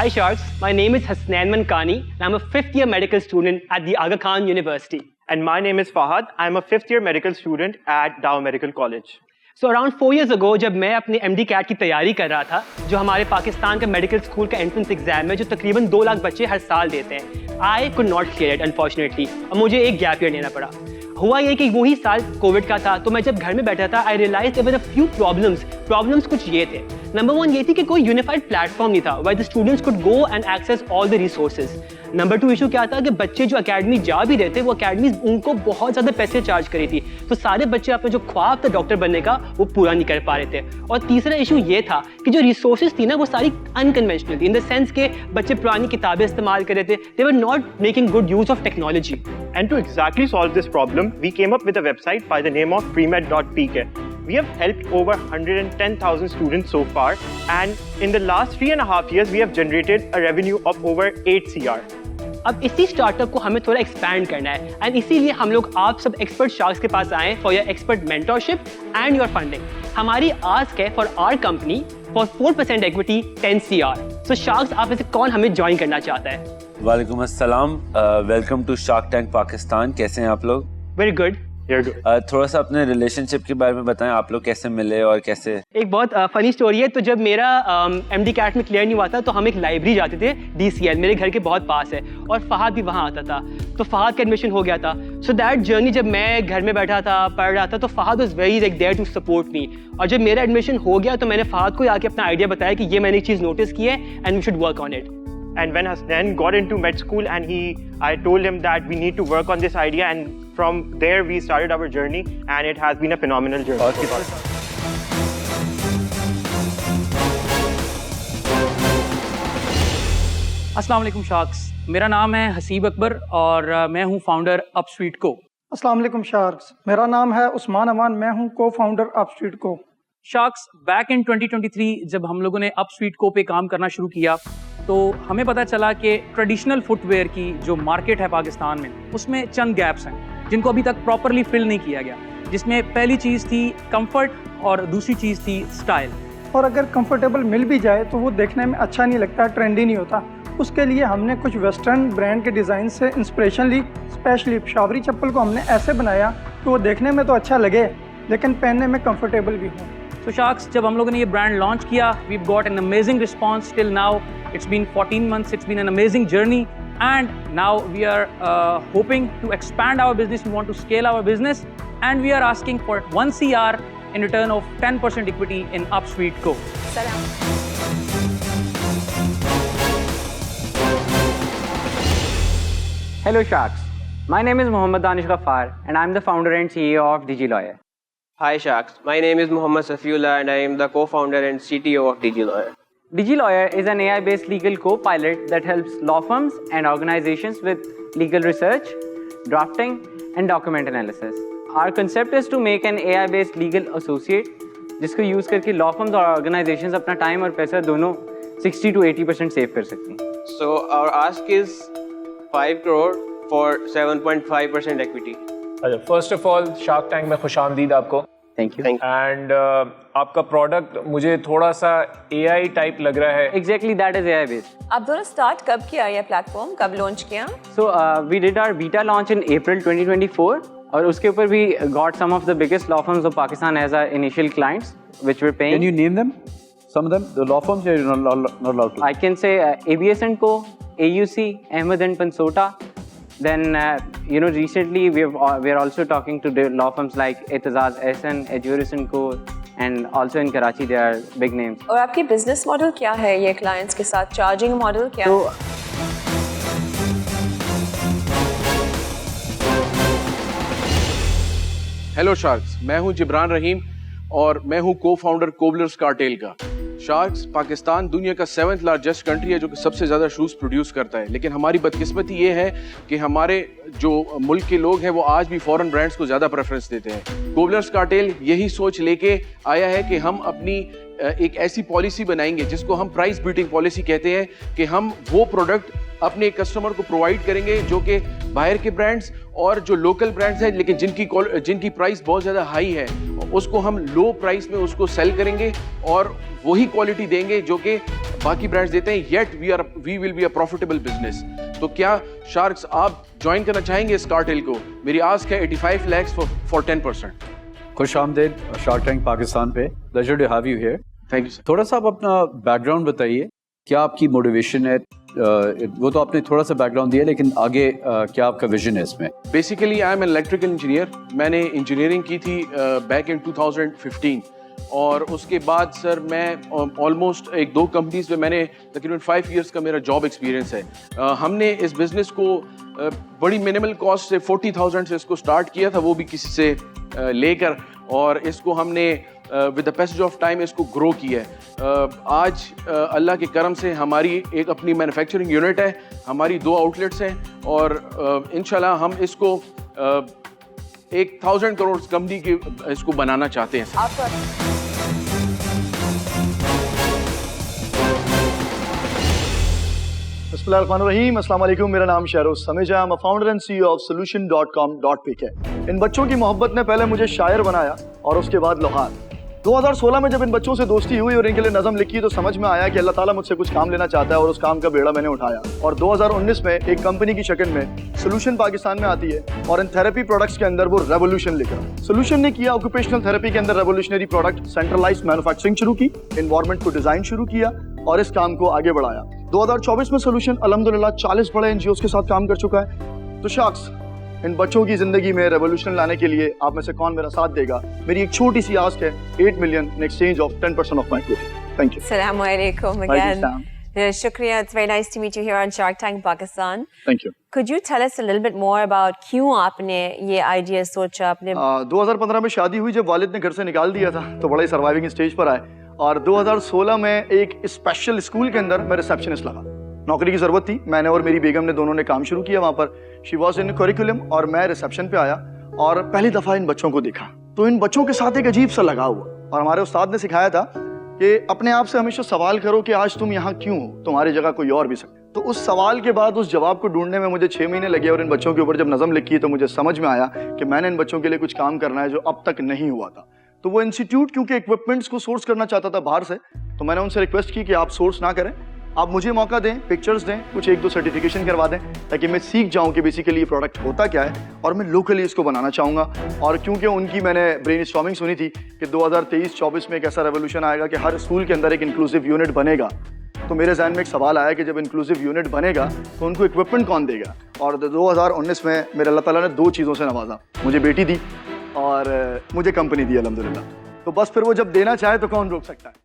Hi Sharks, my name is Hasnain Mankani and I'm a 5th year medical student at the Aga Khan University. And my name is Fahad. I'm a 5th year medical student at Dow Medical College. So around 4 years ago, जब मैं अपने MD CAT की तैयारी कर रहा था, जो हमारे पाकिस्तान का मेडिकल स्कूल का एंट्रेंस एग्जाम है, जो तकरीबन 2 लाख बच्चे हर साल देते हैं, I could not clear it unfortunately. और मुझे एक गैप ईयर लेना पड़ा. हुआ ये कि वही साल कोविड का था, तो मैं जब घर में बैठा था, I realized there were a few problems कुछ ये थे. नंबर 1 ये थी कि कोई यूनिफाइड प्लेटफॉर्म नहीं था where the students could go and access all the resources. Number 2 issue क्या था कि बच्चे जो अकेडमी जा भी रहे थे, वो अकेडमी उनको बहुत ज़्यादा पैसे चार्ज करी थी, तो सारे बच्चे अपना जो ख्वाब था डॉक्टर बनने का वो पूरा नहीं कर पा रहे थे. और तीसरा इशू ये था कि जो रिसोर्सेज थी ना वो सारी अनकन्वेंशनल थी, इन द सेंस के बच्चे पुरानी किताबें इस्तेमाल कर रहे थे. They were not making good use of technology. And to exactly solve this problem, we came up with a website by the name of premed.pk. We have helped over 110,000 students so far, and in the last 3.5 years, we have generated a revenue of over 8 CR. अब इसी startup को हमें थोड़ा expand करना है, and इसीलिए हम लोग आप सब एक्सपर्ट शार्क्स के पास आए for your expert mentorship and your funding. हमारी आस्क है for our company for 4% equity 10 CR. So sharks आप में से कौन हमें ज्वाइन करना चाहता है? वालेकुम अस्सलाम, welcome to shark tank Pakistan. कैसे हैं आप लोग? Very good. थोड़ा सा अपने रिलेशनशिप के बारे में बताएं, आप लोग कैसे मिले और कैसे? एक बहुत फनी स्टोरी है. तो जब मेरा MD CAT में क्लियर नहीं हुआ था, तो हम एक लाइब्रेरी जाते थे, DCL मेरे घर के बहुत पास है, और फहद भी वहाँ आता था, तो फहद का एडमिशन हो गया था. सो दैट जर्नी जब मैं घर में बैठा था, पढ़ रहा था, तो Fahad was very like there to support me. और जब मेरा एडमिशन हो गया, तो मैंने फहद को आके अपना आइडिया बताया कि ये मैंने एक चीज़ नोटिस की है and we should work on it. And when Hasnain got into med school, and I told him that we need to work on this idea, and from there we started our journey, and it has been a phenomenal journey. अस्सलाम वालेकुम sharks, मेरा नाम है हसीब अकबर और मैं हूं founder अपस्वीट को. अस्सलाम वालेकुम शार्क्स, मेरा नाम है उस्मान अमान, मैं हूं को फाउंडर अपस्वीट को. शार्क्स, बैक इन 2023 जब हम लोगों ने अपस्वीट को पे काम करना शुरू किया, तो हमें पता चला कि ट्रेडिशनल फुटवेयर की जो मार्केट है पाकिस्तान में, उसमें चंद गैप्स हैं जिनको अभी तक प्रॉपरली फिल नहीं किया गया. जिसमें पहली चीज़ थी कंफर्ट और दूसरी चीज़ थी स्टाइल. और अगर कंफर्टेबल मिल भी जाए तो वो देखने में अच्छा नहीं लगता, ट्रेंडी नहीं होता. उसके लिए हमने कुछ वेस्टर्न ब्रांड के डिज़ाइन से इंस्पिरेशन ली. स्पेशली पेशावरी चप्पल को हमने ऐसे बनाया कि वो देखने में तो अच्छा लगे लेकिन पहनने में कंफर्टेबल भी हो. तो शार्क्स, जब हम लोगों ने ये ब्रांड लॉन्च किया, we got an amazing response till now. It's been 14 months, it's been an amazing journey, and now we are hoping to expand our business. We want to scale our business, and we are asking for 1 CR in return of 10% equity in Upsweet Co. Hello Sharks, my name is Mohammad Danish Ghaffar and I am the founder and CEO of DigiLawyer. Hi Sharks, my name is Mohammad Safiullah and I am the co-founder and CTO of DigiLawyer. DigiLawyer is an AI-based legal co-pilot that helps law firms and organizations with legal research, drafting, and document analysis. Our concept is to make an AI-based legal associate, जिसको use करके law firms और organizations अपना time और पैसा दोनों 60 to 80% save कर सकती हैं. So our ask is 5 crore for 7.5% equity. First of all, Shark Tank में खुशामदीद आपको. Thank you. And आपका प्रोडक्ट मुझे थोड़ा सा AI टाइप लग रहा है. Exactly, that is AI based. आप दोनों स्टार्ट कब किया ये प्लेटफॉर्म, कब लॉन्च किया? So we did our beta launch in April 2024 और उसके ऊपर we got some of the biggest law firms of Pakistan as our initial clients which were paying. Can you name them? Some of them, the law firms, you're not allowed to. I can say ABS & Co, AUC, Ahmed & Pansota. Then, recently we are also talking to the law firms like Etazaz Ehsan, Ajuris & Co, and also in Karachi there are big names. और आपकी business model क्या है ये clients के साथ, charging model क्या है? Hello sharks, मैं हूं जिब्रान रहीम और मैं हूं को-फाउंडर कोबलर्स कार्टेल का. शार्क्स, पाकिस्तान दुनिया का 7th लार्जेस्ट कंट्री है जो कि सबसे ज़्यादा शूज़ प्रोड्यूस करता है, लेकिन हमारी बदकिस्मती ये है कि हमारे जो मुल्क के लोग हैं वो आज भी फॉरेन ब्रांड्स को ज़्यादा प्रेफरेंस देते हैं. कोबलर्स कार्टेल यही सोच लेके आया है कि हम अपनी एक ऐसी पॉलिसी बनाएंगे जिसको हम प्राइस बीटिंग पॉलिसी कहते हैं, कि हम वो प्रोडक्ट अपने कस्टमर को प्रोवाइड करेंगे जो कि बाहर के ब्रांड्स और जो लोकल ब्रांड्स हैं लेकिन जिनकी प्राइस बहुत ज़्यादा हाई है, उसको हम लो प्राइस में उसको सेल करेंगे और वही क्वालिटी देंगे जो कि बाकी ब्रांड्स देते हैं, yet we will be a profitable business. तो क्या शार्क्स आप ज्वाइन करना चाहेंगे इस कार्टेल को? मेरी आस्क है 85 lakhs फॉर 10%। खुश आमदेद शार्क टैंक पाकिस्तान पे, pleasure to have you here. Thank you sir. थोड़ा सा आप अपना बैकग्राउंड बताइए, क्या आपकी मोटिवेशन है? वो तो आपने थोड़ा सा बैकग्राउंड दिया, लेकिन आगे क्या आपका विजन है इसमें? Basically I am an electrical engineer. मैंने इंजीनियरिंग की थी बैक इन 2015 और उसके बाद सर मैं ऑलमोस्ट 1-2 कंपनीज में मैंने तकरीबन 5 years का मेरा जॉब एक्सपीरियंस है। हमने इस बिज़नेस को बड़ी मिनिमल कॉस्ट से 40,000 से इसको स्टार्ट किया था, वो भी किसी से लेकर, और इसको हमने with the passage of time इसको ग्रो किया है। आज अल्लाह के करम से हमारी एक अपनी मैन्युफैक्चरिंग यूनिट है, हमारी 2 आउटलेट्स हैं और इंशाल्लाह हम इसको 1,000 करोड़ कंपनी की इसको बनाना चाहते हैं। बिस्मिल्लाहिर्रहमानिर्रहीम, अस्सलाम वालेकुम। मेरा नाम शहरोज समेजा, मैं founder and CEO of solution.com.pk है। इन बच्चों की मोहब्बत ने पहले मुझे शायर बनाया और उसके बाद लोहार। 2016 में जब इन बच्चों से दोस्ती हुई और इनके लिए नज़म लिखी तो समझ में आया कि अल्लाह ताला मुझसे कुछ काम लेना चाहता है और उस काम का बेड़ा मैंने उठाया। और 2019 में एक कंपनी की शक्ल में सोल्यूशन पाकिस्तान में आती है और इन थेरेपी प्रोडक्ट्स के अंदर वो रेवोल्यूशन लेकर सोल्यूशन ने किया। ऑक्यूपेशनल थेरेपी के अंदर रेवोल्यूशनरी प्रोडक्ट, सेंट्रलाइज्ड मैन्युफैक्चरिंग शुरू की, एनवायरनमेंट को डिजाइन शुरू किया और इस काम को आगे बढ़ाया। 2024 में सोल्यूशन अल्हम्दुलिल्लाह 40 बड़े NGOs के साथ काम कर चुका है। तो शार्क्स, इन बच्चों की जिंदगी में रेवोल्यूशन लाने के लिए आप में से कौन मेरा साथ देगा? मेरी एक छोटी सी आस्क है, 8 million in exchange of 10% of my equity. Thank you. Assalamu alaikum again. Shukriya. It's very nice to meet you here on Shark Tank Pakistan. Thank you. Could you tell us a little bit more about क्यों आपने ये idea सोचा? आपने 2015 में शादी हुई, जब वालिद ने घर से निकाल दिया था तो बड़ा ही सर्वाइविंग स्टेज पर आए और 2016 में एक स्पेशल स्कूल के अंदर मैं रिसेप्शनिस्ट लगा। नौकरी की जरूरत थी, मैंने और मेरी बेगम ने दोनों ने काम शुरू किया वहाँ पर। शी वॉज इन करिकुलम और मैं रिसेप्शन पे आया और पहली दफ़ा इन बच्चों को देखा तो इन बच्चों के साथ एक अजीब सा लगा हुआ। और हमारे उस्ताद ने सिखाया था कि अपने आप से हमेशा सवाल करो कि आज तुम यहाँ क्यों हो, तुम्हारी जगह कोई और भी सकता। तो उस सवाल के बाद उस जवाब को ढूंढने में मुझे 6 महीने लगे और इन बच्चों के ऊपर जब नज़म लिखी तो मुझे समझ में आया कि मैंने इन बच्चों के लिए कुछ काम करना है जो अब तक नहीं हुआ था। तो वो इंस्टीट्यूट क्योंकि इक्विपमेंट्स को सोर्स करना चाहता था बाहर से, तो मैंने उनसे रिक्वेस्ट की कि आप सोर्स ना करें, आप मुझे मौका दें, पिक्चर्स दें, कुछ 1-2 सर्टिफिकेशन करवा दें ताकि मैं सीख जाऊं कि बेसिकली ये प्रोडक्ट होता क्या है और मैं लोकली इसको बनाना चाहूँगा। और क्योंकि उनकी मैंने ब्रेन स्टॉर्मिंग सुनी थी कि 2023-24 में एक ऐसा रेवोल्यूशन आएगा कि हर स्कूल के अंदर एक इंक्लूसिव यूनिट बनेगा, तो मेरे जहन में एक सवाल आया कि जब इंक्लूसिव यूनिट बनेगा तो उनको इक्विपमेंट कौन देगा। और 2019 में मेरे अल्लाह ताला ने 2 चीज़ों से नवाजा, मुझे बेटी दी और मुझे कंपनी दी अल्हम्दुलिल्लाह। तो बस फिर वो जब देना चाहे तो कौन रोक सकता है।